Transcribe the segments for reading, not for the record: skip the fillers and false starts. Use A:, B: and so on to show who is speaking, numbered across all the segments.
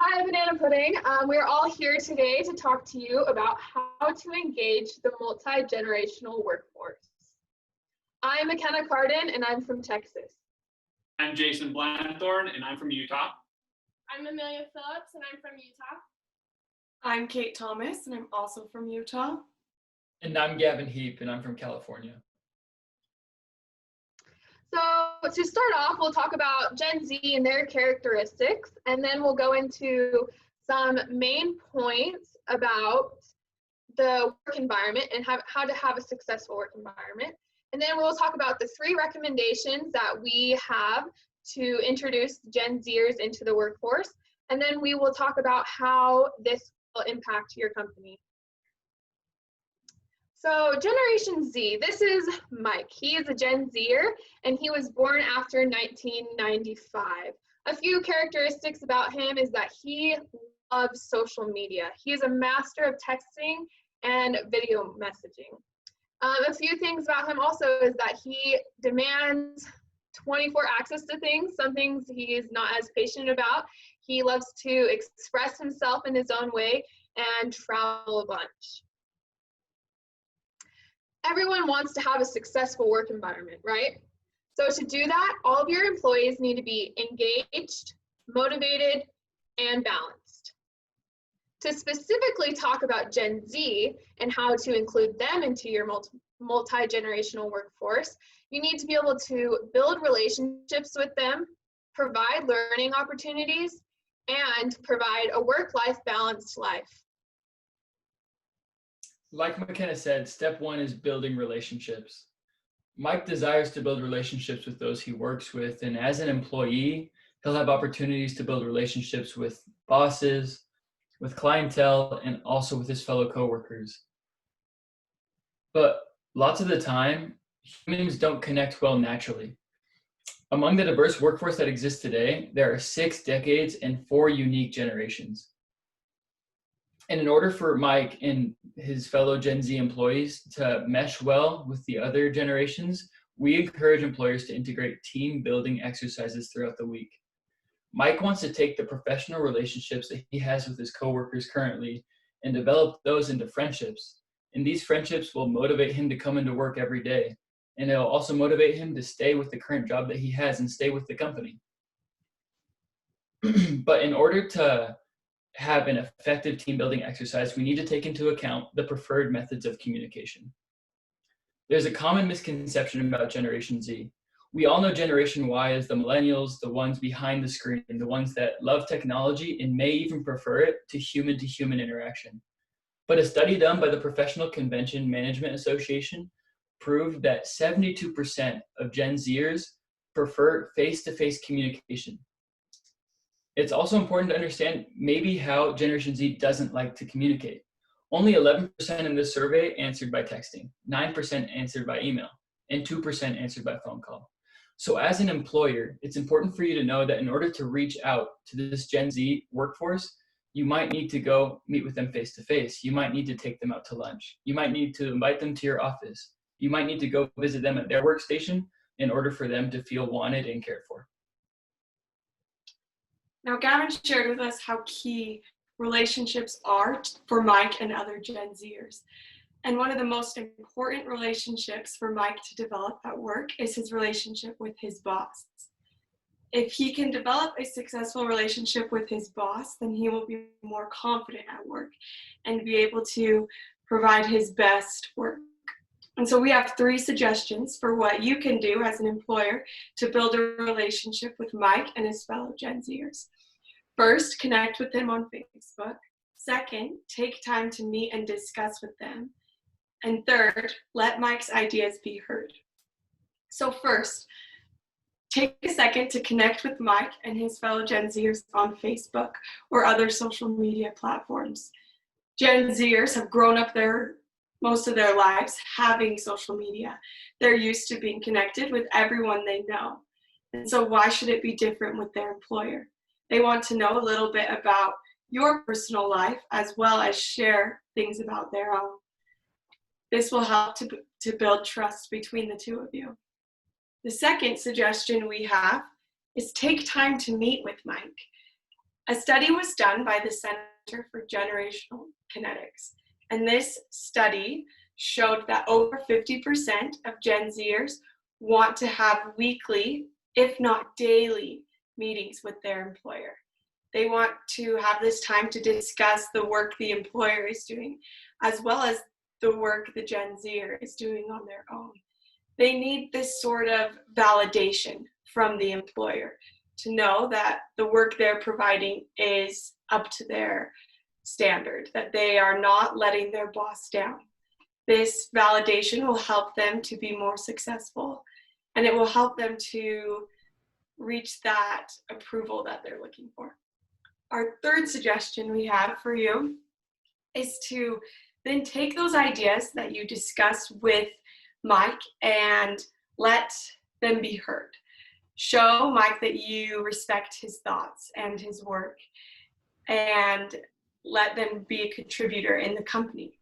A: Hi, Banana Pudding. We're all here today to talk to you about how to engage the multi-generational workforce. I'm McKenna Carden, and I'm from Texas.
B: I'm Jason Blanthorn, and I'm from Utah.
C: I'm Amelia Phillips, and I'm from Utah.
D: I'm Kate Thomas, and I'm also from Utah.
E: And I'm Gavin Heap, and I'm from California.
A: So to start off, we'll talk about Gen Z and their characteristics, and then we'll go into some main points about the work environment and how to have a successful work environment. And then we'll talk about the 3 recommendations that we have to introduce Gen Zers into the workforce. And then we will talk about how this will impact your company. So Generation Z, this is Mike. He is a Gen Zer, and he was born after 1995. A few characteristics about him is that he loves social media. He is a master of texting and video messaging. A few things about him also is that he demands 24 access to things. Some things he is not as patient about. He loves to express himself in his own way and travel a bunch. Everyone wants to have a successful work environment, right? So to do that, all of your employees need to be engaged, motivated, and balanced. To specifically talk about Gen Z and how to include them into your multi-generational workforce, you need to be able to build relationships with them, provide learning opportunities, and provide a work-life balanced life.
E: Like McKenna said, step 1 is building relationships. Mike desires to build relationships with those he works with, and as an employee, he'll have opportunities to build relationships with bosses, with clientele, and also with his fellow coworkers. But lots of the time, humans don't connect well naturally. Among the diverse workforce that exists today, there are 6 decades and 4 unique generations. And in order for Mike and his fellow Gen Z employees to mesh well with the other generations, we encourage employers to integrate team building exercises throughout the week. Mike wants to take the professional relationships that he has with his coworkers currently and develop those into friendships. And these friendships will motivate him to come into work every day. And it'll also motivate him to stay with the current job that he has and stay with the company. But in order to have an effective team building exercise, we need to take into account the preferred methods of communication. There's a common misconception about Generation Z. We all know Generation Y as the millennials, the ones behind the screen, the ones that love technology and may even prefer it to human interaction. But a study done by the Professional Convention Management Association proved that 72% of Gen Zers prefer face-to-face communication. It's also important to understand maybe how Generation Z doesn't like to communicate. Only 11% in this survey answered by texting, 9% answered by email, and 2% answered by phone call. So as an employer, it's important for you to know that in order to reach out to this Gen Z workforce, you might need to go meet with them face to face. You might need to take them out to lunch. You might need to invite them to your office. You might need to go visit them at their workstation in order for them to feel wanted and cared for.
D: Now, Gavin shared with us how key relationships are for Mike and other Gen Zers. And one of the most important relationships for Mike to develop at work is his relationship with his boss. If he can develop a successful relationship with his boss, then he will be more confident at work and be able to provide his best work. And so we have 3 suggestions for what you can do as an employer to build a relationship with Mike and his fellow Gen Zers. First, connect with them on Facebook. Second, take time to meet and discuss with them. And third, let Mike's ideas be heard. So first, take a second to connect with Mike and his fellow Gen Zers on Facebook or other social media platforms. Gen Zers have grown up most of their lives having social media. They're used to being connected with everyone they know. And so why should it be different with their employer? They want to know a little bit about your personal life as well as share things about their own. This will help to build trust between the 2 of you. The second suggestion we have is take time to meet with Mike. A study was done by the Center for Generational Kinetics, and this study showed that over 50% of Gen Zers want to have weekly, if not daily, meetings with their employer. They want to have this time to discuss the work the employer is doing, as well as the work the Gen Zer is doing on their own. They need this sort of validation from the employer to know that the work they're providing is up to their standard, that they are not letting their boss down. This validation will help them to be more successful, and it will help them to reach that approval that they're looking for. Our third suggestion we have for you is to then take those ideas that you discussed with Mike and let them be heard. Show Mike that you respect his thoughts and his work, and let them be a contributor in the company.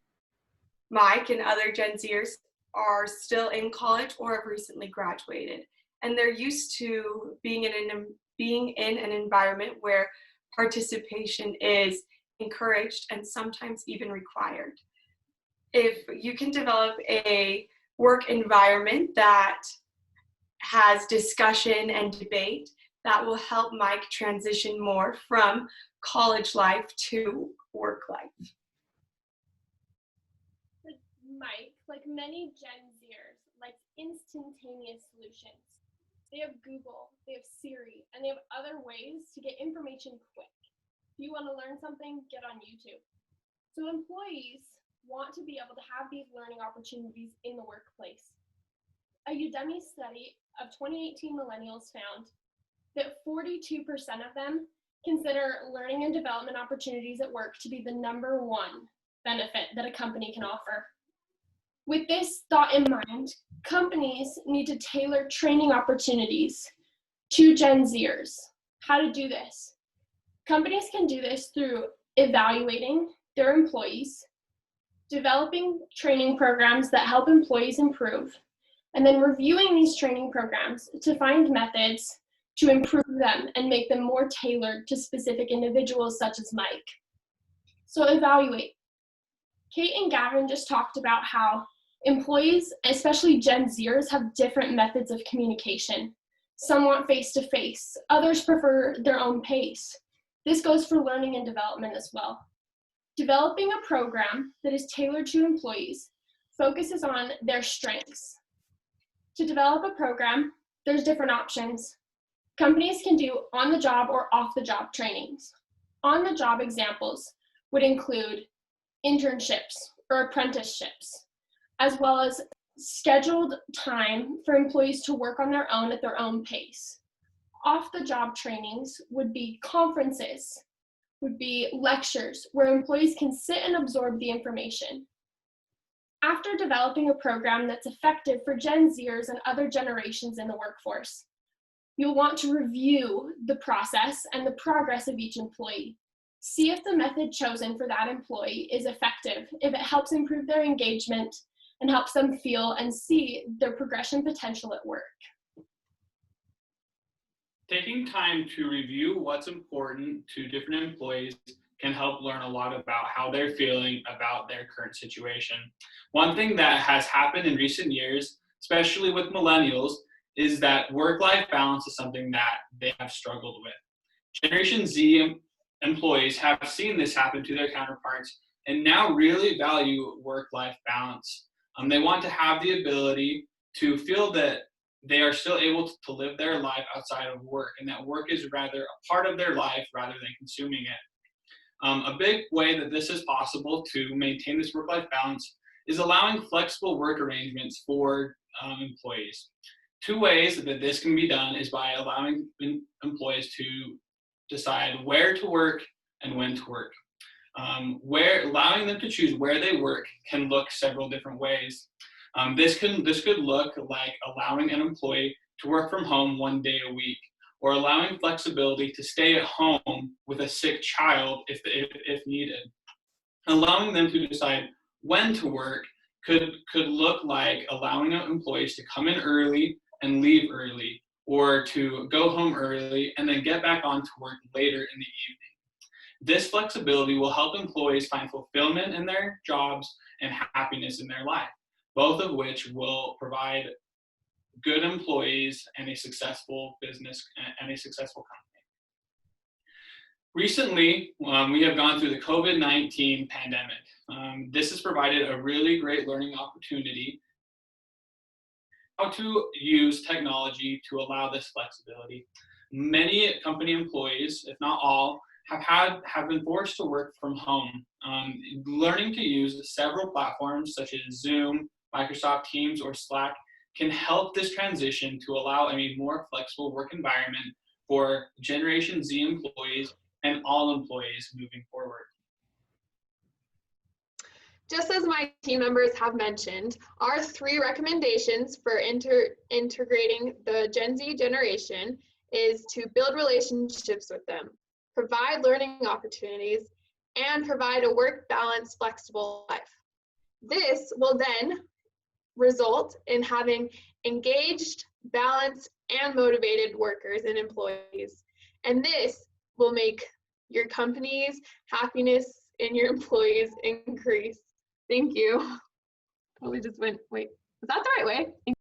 D: Mike and other Gen Zers are still in college or have recently graduated, and they're used to being in an environment where participation is encouraged and sometimes even required. If you can develop a work environment that has discussion and debate, that will help Mike transition more from college life to work life.
C: Mike, like many Gen Zers, likes instantaneous solutions. They have Google, they have Siri, and they have other ways to get information quick. If you want to learn something, get on YouTube. So employees want to be able to have these learning opportunities in the workplace. A Udemy study of 2018 millennials found that 42% of them consider learning and development opportunities at work to be the #1 benefit that a company can offer. With this thought in mind, companies need to tailor training opportunities to Gen Zers. How to do this? Companies can do this through evaluating their employees, developing training programs that help employees improve, and then reviewing these training programs to find methods to improve them and make them more tailored to specific individuals such as Mike. So evaluate. Kate and Gavin just talked about how employees, especially Gen Zers, have different methods of communication. Some want face-to-face, others prefer their own pace. This goes for learning and development as well. Developing a program that is tailored to employees focuses on their strengths. To develop a program, there's different options. Companies can do on-the-job or off-the-job trainings. On-the-job examples would include internships or apprenticeships, as well as scheduled time for employees to work on their own at their own pace. Off-the-job trainings would be conferences, would be lectures where employees can sit and absorb the information. After developing a program that's effective for Gen Zers and other generations in the workforce, you'll want to review the process and the progress of each employee. See if the method chosen for that employee is effective, if it helps improve their engagement and helps them feel and see their progression potential at work.
B: Taking time to review what's important to different employees can help learn a lot about how they're feeling about their current situation. One thing that has happened in recent years, especially with millennials, is that work-life balance is something that they have struggled with. Generation Z employees have seen this happen to their counterparts and now really value work-life balance. They want to have the ability to feel that they are still able to live their life outside of work, and that work is rather a part of their life rather than consuming it. A big way that this is possible to maintain this work-life balance is allowing flexible work arrangements for employees. Two ways that this can be done is by allowing employees to decide where to work and when to work. Allowing them to choose where they work can look several different ways. This could look like allowing an employee to work from home 1 day a week, or allowing flexibility to stay at home with a sick child if needed. Allowing them to decide when to work could look like allowing employees to come in early and leave early, or to go home early and then get back onto work later in the evening. This flexibility will help employees find fulfillment in their jobs and happiness in their life, both of which will provide good employees and a successful business and a successful company. Recently, we have gone through the COVID-19 pandemic. This has provided a really great learning opportunity how to use technology to allow this flexibility. Many company employees, if not all, have been forced to work from home. Learning to use several platforms such as Zoom, Microsoft Teams, or Slack can help this transition to allow a more flexible work environment for Generation Z employees and all employees moving forward.
A: Just as my team members have mentioned, our 3 recommendations for integrating the Gen Z generation is to build relationships with them, provide learning opportunities, and provide a work-balanced, flexible life. This will then result in having engaged, balanced, and motivated workers and employees. And this will make your company's happiness and your employees increase. Thank you. Probably just went, wait, is that the right way?